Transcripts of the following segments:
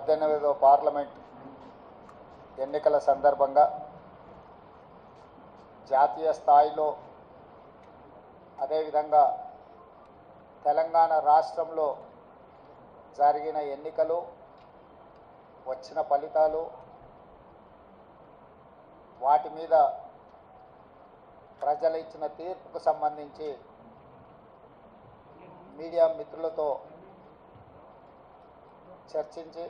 18వ parliament ఎన్నికల సందర్భంగా జాతీయ స్థాయిలో అదేవిధంగా తెలంగాణ రాష్ట్రంలో జరిగిన ఎన్నికలు వచ్చిన ఫలితాలు వాటి మీద ప్రజలు ఇచ్చిన తీర్పుకు సంబంధించి మీడియా మిత్రులతో చర్చించి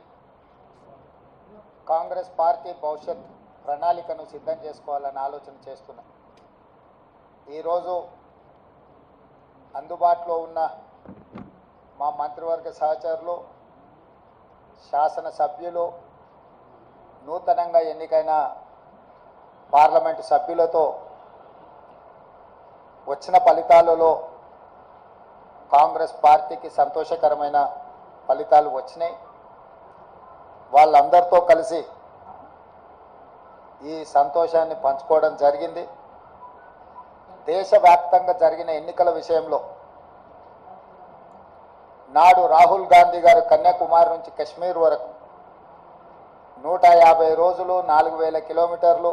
కాంగ్రెస్ పార్టీ భవిష్యత్ ప్రణాళికను సిద్ధం చేసుకోవాలని ఆలోచన చేస్తున్నాం. ఈరోజు అందుబాటులో ఉన్న మా మంత్రివర్గ సహచరులు, శాసనసభ్యులు, నూతనంగా ఎన్నికైన పార్లమెంటు సభ్యులతో వచ్చిన ఫలితాలలో కాంగ్రెస్ పార్టీకి సంతోషకరమైన ఫలితాలు వచ్చినాయి. వాళ్ళందరితో కలిసి ఈ సంతోషాన్ని పంచుకోవడం జరిగింది. దేశవ్యాప్తంగా జరిగిన ఎన్నికల విషయంలో నాడు రాహుల్ గాంధీ గారు కన్యాకుమారి నుంచి కశ్మీర్ వరకు 150 రోజులు 4000 కిలోమీటర్లు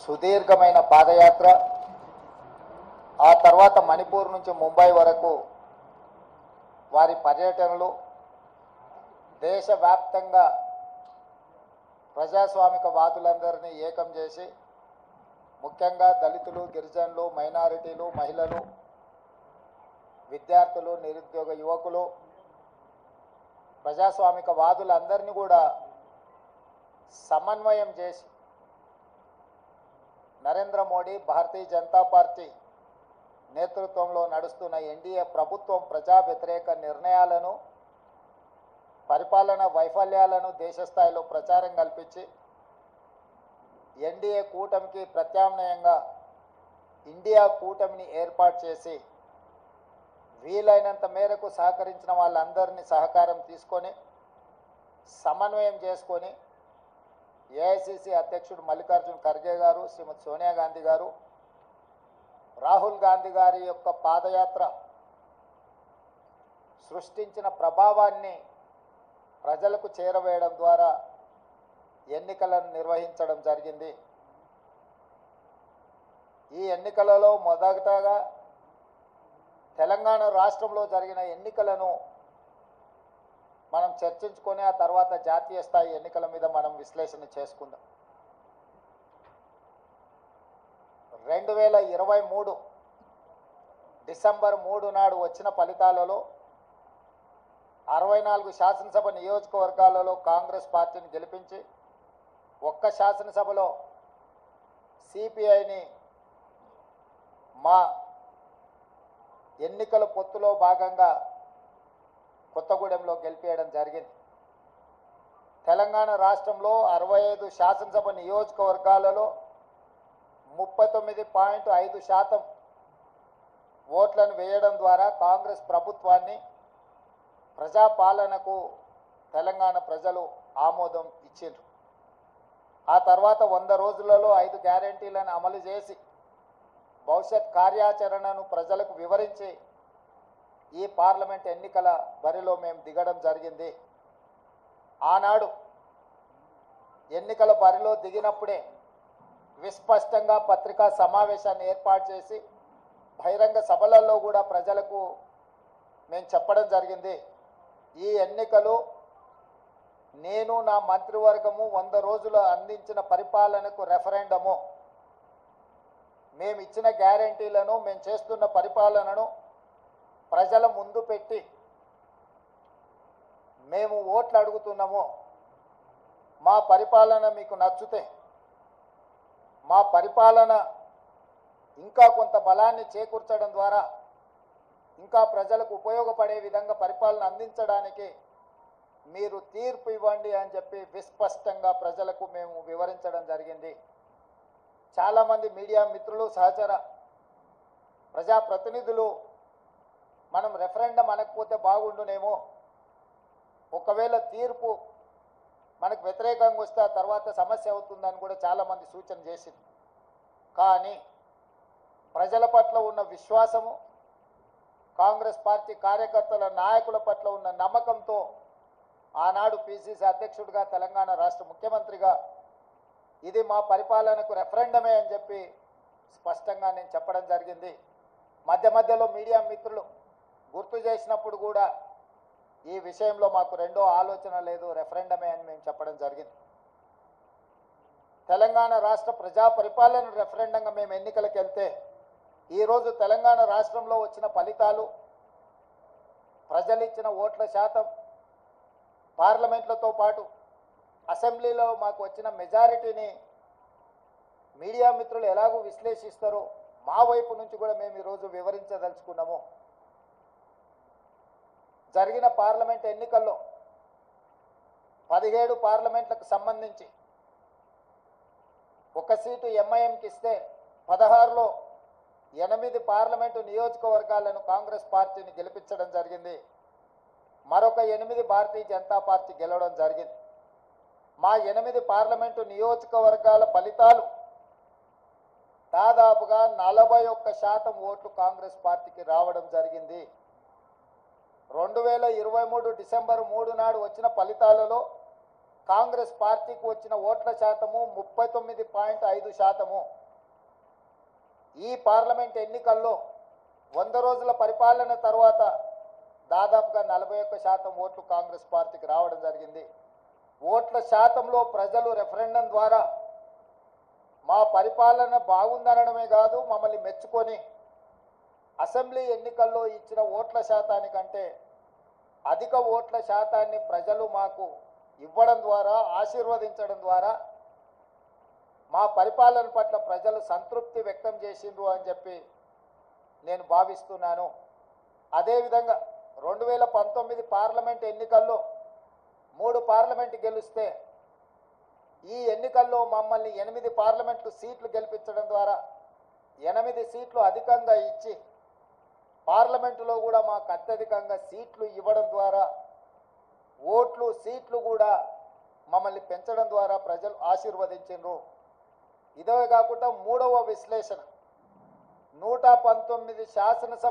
సుదీర్ఘమైన పాదయాత్ర, ఆ తర్వాత మణిపూర్ నుంచి ముంబై వరకు వారి పర్యటనలు, దేశవ్యాప్తంగా ప్రజాస్వామికవాదులందరినీ ఏకం చేసి ముఖ్యంగా దళితులు, గిరిజనులు, మైనారిటీలు, మహిళలు, విద్యార్థులు, నిరుద్యోగ యువకులు, ప్రజాస్వామికవాదులందరినీ కూడా సమన్వయం చేసి నరేంద్ర మోడీ భారతీయ జనతా పార్టీ నేతృత్వంలో నడుస్తున్న ఎన్డీఏ ప్రభుత్వం ప్రజా వ్యతిరేక నిర్ణయాలను, పరిపాలన వైఫల్యాలను దేశస్థాయిలో ప్రచారం కల్పించి ఎన్డీఏ కూటమికి ప్రత్యామ్నాయంగా ఇండియా కూటమిని ఏర్పాటు చేసి వీలైనంత మేరకు సహకరించిన వాళ్ళందరినీ సహకారం తీసుకొని సమన్వయం చేసుకొని ఏఐసిసి అధ్యక్షుడు మల్లికార్జున్ ఖర్గే గారు, శ్రీమతి సోనియా గాంధీ గారు, రాహుల్ గాంధీ గారి యొక్క పాదయాత్ర సృష్టించిన ప్రభావాన్ని ప్రజలకు చేరవేయడం ద్వారా ఎన్నికలను నిర్వహించడం జరిగింది. ఈ ఎన్నికలలో మొదటగా తెలంగాణ రాష్ట్రంలో జరిగిన ఎన్నికలను మనం చర్చించుకొని ఆ తర్వాత జాతీయ స్థాయి ఎన్నికల మీద మనం విశ్లేషణ చేసుకుందాం. 2023 డిసెంబర్ 3 నాడు వచ్చిన ఫలితాలలో 64 శాసనసభ నియోజకవర్గాలలో కాంగ్రెస్ పార్టీని గెలిపించి ఒక్క శాసనసభలో సిపిఐని మా ఎన్నికల పొత్తులో భాగంగా కొత్తగూడెంలో గెలిపేయడం జరిగింది. తెలంగాణ రాష్ట్రంలో 65 శాసనసభ నియోజకవర్గాలలో 39.5% ఓట్లను వేయడం ద్వారా కాంగ్రెస్ ప్రభుత్వాన్ని, ప్రజాపాలనకు తెలంగాణ ప్రజలు ఆమోదం ఇచ్చిండ్రు. ఆ తర్వాత 100 రోజులలో 5 గ్యారెంటీలను అమలు చేసి భవిష్యత్ కార్యాచరణను ప్రజలకు వివరించి ఈ పార్లమెంట్ ఎన్నికల బరిలో మేము దిగడం జరిగింది. ఆనాడు ఎన్నికల బరిలో దిగినప్పుడే విస్పష్టంగా పత్రికా సమావేశాన్ని ఏర్పాటు చేసి బహిరంగ సభలలో కూడా ప్రజలకు మేము చెప్పడం జరిగింది. ఈ ఎన్నికలు నేను నా మంత్రివర్గము 100 రోజులు అందించిన పరిపాలనకు రెఫరెండము, మేము ఇచ్చిన గ్యారెంటీలను, మేము చేస్తున్న పరిపాలనను ప్రజల ముందు పెట్టి మేము ఓట్లు అడుగుతున్నాము. మా పరిపాలన మీకు నచ్చితే, మా పరిపాలన ఇంకా కొంత బలాన్ని చేకూర్చడం ద్వారా ఇంకా ప్రజలకు ఉపయోగపడే విధంగా పరిపాలన అందించడానికి మీరు తీర్పు ఇవ్వండి అని చెప్పి విస్పష్టంగా ప్రజలకు మేము వివరించడం జరిగింది. చాలామంది మీడియా మిత్రులు, సహచర ప్రజాప్రతినిధులు మనం రెఫరెండం అనకపోతే బాగుండునేమో, ఒకవేళ తీర్పు మనకు వ్యతిరేకంగా వస్తే ఆ తర్వాత సమస్య అవుతుందని కూడా చాలామంది సూచన చేసింది. కానీ ప్రజల పట్ల ఉన్న విశ్వాసము, కాంగ్రెస్ పార్టీ కార్యకర్తల నాయకుల పట్ల ఉన్న నమ్మకంతో ఆనాడు పిసిసి అధ్యక్షుడిగా తెలంగాణ రాష్ట్ర ముఖ్యమంత్రిగా ఇది మా పరిపాలనకు రెఫరెండమే అని చెప్పి స్పష్టంగా నేను చెప్పడం జరిగింది. మధ్య మధ్యలో మీడియా మిత్రులు గుర్తు చేసినప్పుడు కూడా ఈ విషయంలో మాకు రెండో ఆలోచన లేదు, రెఫరెండమే అని మేము చెప్పడం జరిగింది. తెలంగాణ రాష్ట్ర ప్రజా పరిపాలన రెఫరెండంగా మేము ఎన్నికలకు వెళ్తే ఈరోజు తెలంగాణ రాష్ట్రంలో వచ్చిన ఫలితాలు, ప్రజలు ఇచ్చిన ఓట్ల శాతం, పార్లమెంట్లతో పాటు అసెంబ్లీలో మాకు వచ్చిన మెజారిటీని మీడియా మిత్రులు ఎలాగూ విశ్లేషిస్తారో మా వైపు నుంచి కూడా మేము ఈరోజు వివరించదలుచుకున్నాము. జరిగిన పార్లమెంట్ ఎన్నికల్లో 17 పార్లమెంట్లకు సంబంధించి ఒక సీటు ఎంఐఎంకి ఇస్తే 16లో 8 పార్లమెంటు నియోజకవర్గాలను కాంగ్రెస్ పార్టీని గెలిపించడం జరిగింది. మరొక 8 భారతీయ జనతా పార్టీ గెలవడం జరిగింది. మా 8 పార్లమెంటు నియోజకవర్గాల ఫలితాలు దాదాపుగా 41% ఓట్లు కాంగ్రెస్ పార్టీకి రావడం జరిగింది. 2023 డిసెంబర్ 3 నాడు వచ్చిన ఫలితాలలో కాంగ్రెస్ పార్టీకి వచ్చిన ఓట్ల శాతము 39.5%. ఈ పార్లమెంట్ ఎన్నికల్లో 100 రోజుల పరిపాలన తర్వాత దాదాపుగా 41% ఓట్లు కాంగ్రెస్ పార్టీకి రావడం జరిగింది. ఓట్ల శాతంలో ప్రజలు రెఫరెండం ద్వారా మా పరిపాలన బాగుందనడమే కాదు, మమ్మల్ని మెచ్చుకొని అసెంబ్లీ ఎన్నికల్లో ఇచ్చిన ఓట్ల శాతానికంటే అధిక ఓట్ల శాతాన్ని ప్రజలు మాకు ఇవ్వడం ద్వారా, ఆశీర్వదించడం ద్వారా మా పరిపాలన పట్ల ప్రజలు సంతృప్తి వ్యక్తం చేసిండ్రు అని చెప్పి నేను భావిస్తున్నాను. అదేవిధంగా 2019 పార్లమెంట్ ఎన్నికల్లో 3 పార్లమెంటు గెలిస్తే ఈ ఎన్నికల్లో మమ్మల్ని 8 పార్లమెంటు సీట్లు గెలిపించడం ద్వారా 8 సీట్లు అధికంగా ఇచ్చి పార్లమెంటులో కూడా మాకు అత్యధికంగా సీట్లు ఇవ్వడం ద్వారా సీట్లు కూడా మమ్మల్ని పెంచడం ద్వారా ప్రజలు ఆశీర్వదించారు. ఇదే కాకుండా మూడవ విశ్లేషణ 119 శాసనసభ